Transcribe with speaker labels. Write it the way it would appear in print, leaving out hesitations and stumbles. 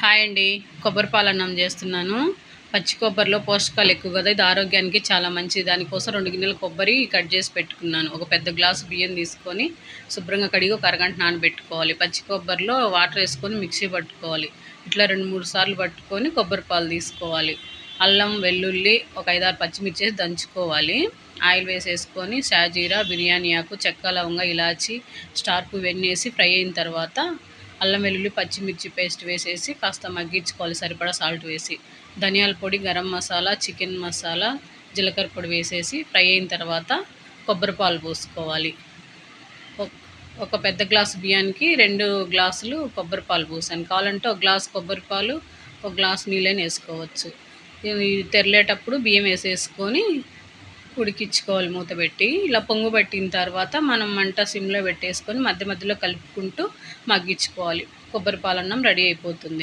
Speaker 1: Hi అండి. కొబ్బరి పాలన్నం చేస్తున్నాను. పచ్చి కొబ్బరిలో పోషకాలు ఎక్కువ కదా, ఇది ఆరోగ్యానికి చాలా మంచిది. దానికోసం 2 గిన్నెల కొబ్బరి కట్ చేసి పెట్టుకున్నాను. ఒక పెద్ద గ్లాసు బియ్యం తీసుకొని శుభ్రంగా కడిగి ఒక అరగంట నానబెట్టుకోవాలి. పచ్చి కొబ్బరిలో వాటర్ వేసుకొని మిక్సీ పట్టుకోవాలి. ఇట్లా 2-3 సార్లు పట్టుకొని కొబ్బరి పాలు తీసుకోవాలి. అల్లం, వెల్లుల్లి, ఒక 5-6 పచ్చిమిర్చి వేసి దంచుకోవాలి. ఆయిల్ వేసేసుకొని షాజీరా, బిర్యానీ ఆకు, చెక్క, లవంగ, ఇలాచి, స్టార్ పువ్వు ఇవన్నీ వేసి ఫ్రై అయిన తర్వాత అల్లం, వెల్లుల్లి, పచ్చిమిర్చి పేస్ట్ వేసేసి కాస్త మగ్గించుకోవాలి. సరిపడా సాల్ట్ వేసి ధనియాల పొడి, గరం మసాలా, చికెన్ మసాలా, జీలకర్ర పొడి వేసేసి ఫ్రై అయిన తర్వాత కొబ్బరి పాలు పోసుకోవాలి. ఒక పెద్ద గ్లాసు బియ్యానికి 2 గ్లాసులు కొబ్బరి పాలు పోసాను. కావాలంటే ఒక గ్లాసు కొబ్బరి పాలు, ఒక గ్లాసు నీళ్ళని వేసుకోవచ్చు. తెరలేటప్పుడు బియ్యం వేసేసుకొని ఉడికించుకోవాలి మూత పెట్టి. ఇలా పొంగు పెట్టిన తర్వాత మనం మంట సిమ్లో పెట్టేసుకొని మధ్య మధ్యలో కలుపుకుంటూ మగ్గించుకోవాలి. కొబ్బరి పాలన్నం రెడీ అయిపోతుంది.